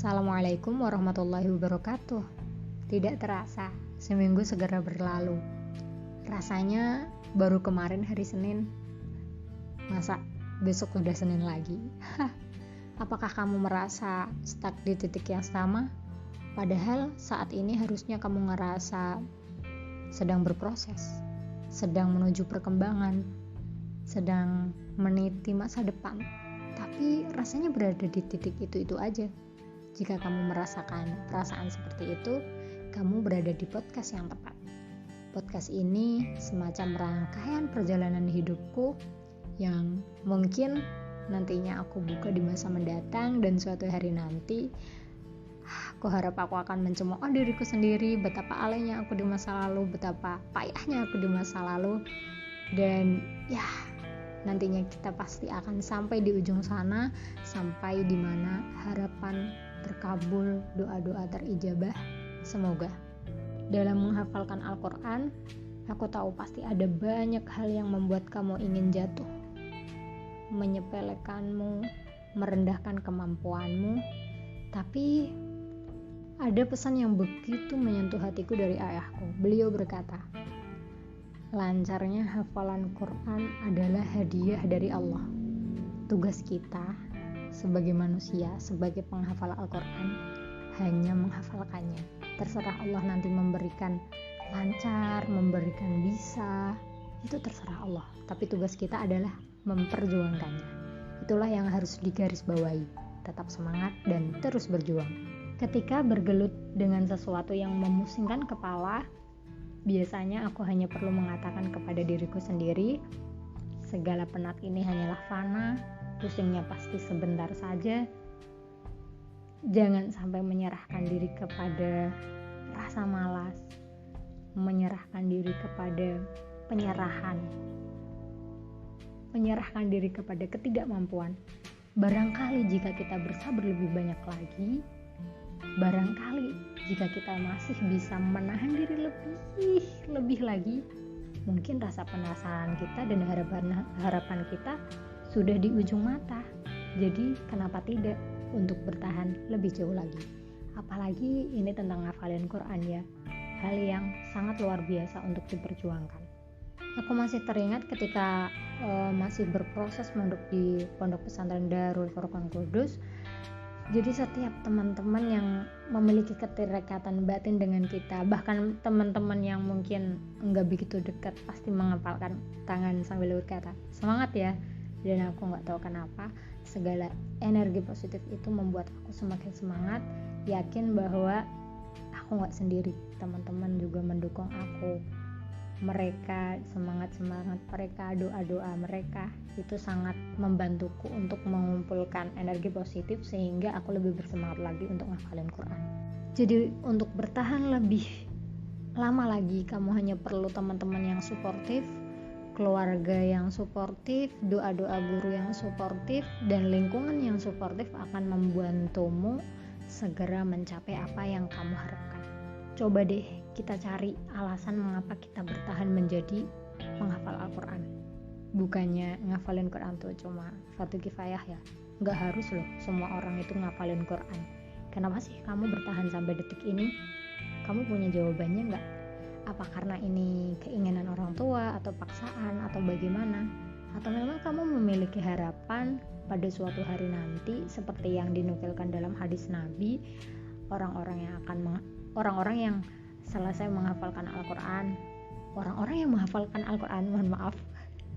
Assalamualaikum warahmatullahi wabarakatuh. Tidak terasa, seminggu segera berlalu. Rasanya baru kemarin hari Senin. Masa besok udah Senin lagi? Apakah kamu merasa stuck di titik yang sama? Padahal saat ini harusnya kamu ngerasa sedang berproses, sedang menuju perkembangan, sedang meniti masa depan. Tapi rasanya berada di titik itu aja. Jika kamu merasakan perasaan seperti itu, kamu berada di podcast yang tepat. Podcast ini semacam rangkaian perjalanan hidupku yang mungkin nantinya aku buka di masa mendatang, dan suatu hari nanti aku harap aku akan mencemooh diriku sendiri betapa alenya aku di masa lalu, betapa payahnya aku di masa lalu. Dan ya, nantinya kita pasti akan sampai di ujung sana, sampai di mana harapan terkabul, doa-doa terijabah. Semoga. Dalam menghafalkan Al-Quran, aku tahu pasti ada banyak hal yang membuat kamu ingin jatuh, menyepelekanmu, merendahkan kemampuanmu. Tapi ada pesan yang begitu menyentuh hatiku dari ayahku. Beliau berkata, lancarnya hafalan Quran adalah hadiah dari Allah. Tugas kita sebagai manusia, sebagai penghafal Al-Quran, hanya menghafalkannya. Terserah Allah nanti memberikan lancar, memberikan bisa, itu terserah Allah. Tapi tugas kita adalah memperjuangkannya. Itulah yang harus digarisbawahi. Tetap semangat dan terus berjuang. Ketika bergelut dengan sesuatu yang memusingkan kepala, biasanya aku hanya perlu mengatakan kepada diriku sendiri, segala penat ini hanyalah fana, pusingnya pasti sebentar saja. Jangan sampai menyerahkan diri kepada rasa malas, menyerahkan diri kepada menyerahkan diri kepada ketidakmampuan. Barangkali jika kita bersabar lebih banyak lagi, barangkali jika kita masih bisa menahan diri lebih lagi, mungkin rasa penasaran kita dan harapan kita sudah di ujung mata. Jadi kenapa tidak untuk bertahan lebih jauh lagi? Apalagi ini tentang ngafalin Quran ya, hal yang sangat luar biasa untuk diperjuangkan. Aku masih teringat ketika masih berproses mondok di Pondok Pesantren Darul Furqan Kudus. Jadi setiap teman-teman yang memiliki keterikatan batin dengan kita, bahkan teman-teman yang mungkin enggak begitu dekat, pasti mengepalkan tangan sambil berkata, semangat ya. Dan aku gak tahu kenapa, segala energi positif itu membuat aku semakin semangat, yakin bahwa aku gak sendiri, teman-teman juga mendukung aku. Mereka, semangat mereka, doa-doa mereka itu sangat membantuku untuk mengumpulkan energi positif, sehingga aku lebih bersemangat lagi untuk ngafalin Quran. Jadi untuk bertahan lebih lama lagi, kamu hanya perlu teman-teman yang suportif, keluarga yang suportif, doa-doa guru yang suportif, dan lingkungan yang suportif akan membantumu segera mencapai apa yang kamu harapkan. Coba deh kita cari alasan mengapa kita bertahan menjadi penghafal Al-Quran. Bukannya ngafalin Quran tuh cuma fardu kifayah ya, gak harus loh semua orang itu ngafalin Quran. Kenapa sih kamu bertahan sampai detik ini? Kamu punya jawabannya gak? Apa karena ini keinginan orang tua, atau paksaan, atau bagaimana? Atau memang kamu memiliki harapan pada suatu hari nanti, seperti yang dinukilkan dalam hadis Nabi, orang-orang yang selesai menghafalkan Al-Quran, mohon maaf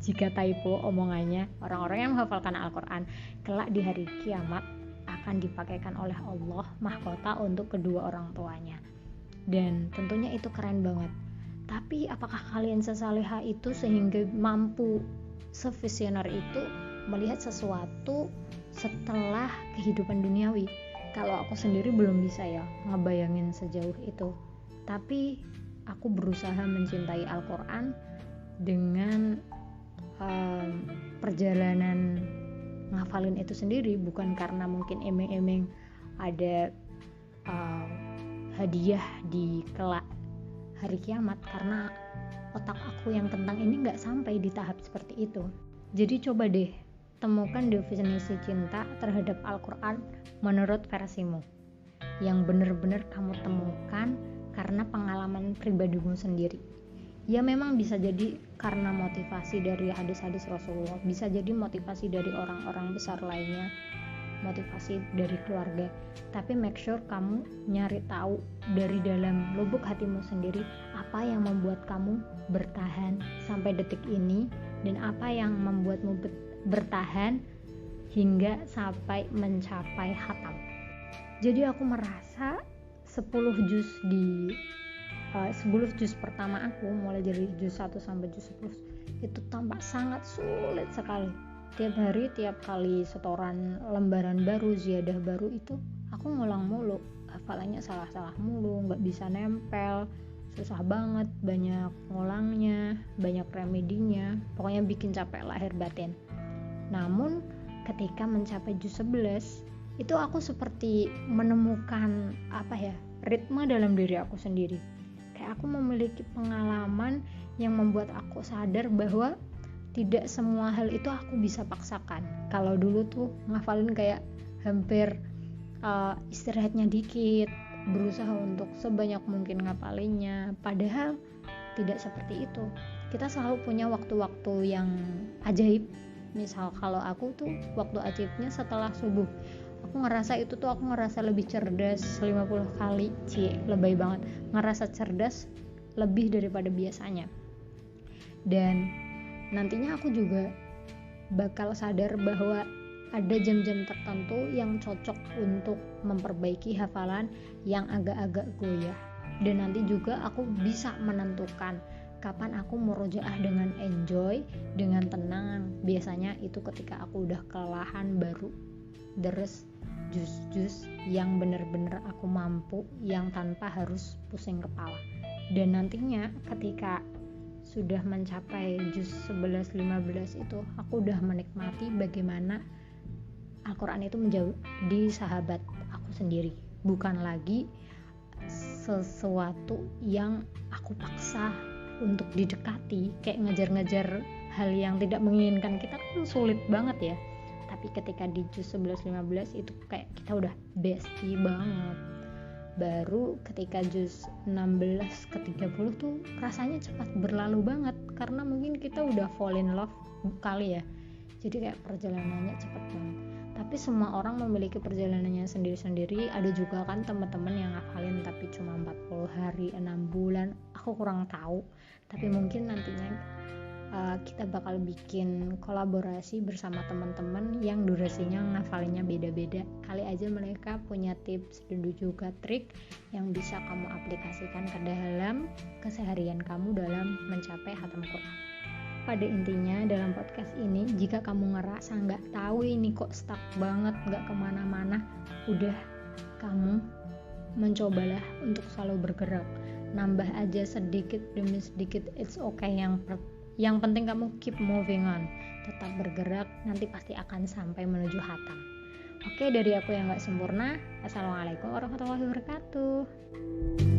jika typo omongannya, orang-orang yang menghafalkan Al-Quran kelak di hari kiamat akan dipakaikan oleh Allah mahkota untuk kedua orang tuanya. Dan tentunya itu keren banget. Tapi apakah kalian sesaleha itu sehingga mampu sevisioner itu melihat sesuatu setelah kehidupan duniawi? Kalau aku sendiri belum bisa ya ngebayangin sejauh itu. Tapi aku berusaha mencintai Al-Quran dengan perjalanan ngafalin itu sendiri, bukan karena mungkin emeng-emeng ada hadiah di kelak hari kiamat, karena otak aku yang tentang ini gak sampai di tahap seperti itu. Jadi coba deh temukan definisi cinta terhadap Al-Quran menurut versimu. yang benar-benar kamu temukan karena pengalaman pribadimu sendiri. Ya memang bisa jadi karena motivasi dari hadis-hadis Rasulullah, bisa jadi motivasi dari orang-orang besar lainnya, motivasi dari keluarga, tapi make sure kamu nyari tahu dari dalam lubuk hatimu sendiri apa yang membuat kamu bertahan sampai detik ini dan apa yang membuatmu bertahan hingga sampai mencapai khatam. Jadi aku merasa 10 juz 10 juz pertama aku, mulai dari juz 1 sampai juz 10, itu tampak sangat sulit sekali. Tiap hari, tiap kali setoran lembaran baru, ziyadah baru itu aku ngulang mulu, hafalannya salah-salah mulu, gak bisa nempel, susah banget, banyak ngulangnya, banyak remedinya, pokoknya bikin capek lahir batin. Namun ketika mencapai juz 11 itu aku seperti menemukan ritme dalam diri aku sendiri. Kayak aku memiliki pengalaman yang membuat aku sadar bahwa tidak semua hal itu aku bisa paksakan. Kalau dulu tuh ngafalin kayak hampir istirahatnya dikit, berusaha untuk sebanyak mungkin ngapalinnya, padahal tidak seperti itu. Kita selalu punya waktu-waktu yang ajaib. Misal kalau aku tuh waktu ajaibnya setelah subuh, aku ngerasa lebih cerdas 50 kali, lebay banget, ngerasa cerdas lebih daripada biasanya. Dan nantinya aku juga bakal sadar bahwa ada jam-jam tertentu yang cocok untuk memperbaiki hafalan yang agak-agak goyah. Dan nanti juga aku bisa menentukan kapan aku murojaah dengan enjoy, dengan tenang. Biasanya itu ketika aku udah kelelahan baru deres jus-jus yang benar-benar aku mampu, yang tanpa harus pusing kepala. Dan nantinya ketika sudah mencapai juz 11-15 itu aku udah menikmati bagaimana Al-Quran itu menjadi sahabat aku sendiri, bukan lagi sesuatu yang aku paksa untuk didekati, kayak ngejar-ngejar hal yang tidak menginginkan. Kita kan sulit banget ya, tapi ketika di juz 11-15 itu kayak kita udah bestie banget. Baru ketika juz 16 ke 30 tuh rasanya cepat berlalu banget, karena mungkin kita udah fall in love kali ya, jadi kayak perjalanannya cepat banget. Tapi semua orang memiliki perjalanannya sendiri-sendiri. Ada juga kan teman-teman yang ngafalin tapi cuma 40 hari, 6 bulan, aku kurang tahu. Tapi mungkin nantinya kita bakal bikin kolaborasi bersama teman-teman yang durasinya ngafalinnya beda-beda. Kali aja mereka punya tips dan juga trik yang bisa kamu aplikasikan ke dalam keseharian kamu dalam mencapai khatam Quran. Pada intinya dalam podcast ini, jika kamu ngerasa nggak tahu ini kok stuck banget, nggak kemana-mana, udah, kamu mencobalah untuk selalu bergerak, nambah aja sedikit demi sedikit, it's okay. Yang penting kamu keep moving on, tetap bergerak, nanti pasti akan sampai menuju khatam. Oke, dari aku yang gak sempurna, assalamualaikum warahmatullahi wabarakatuh.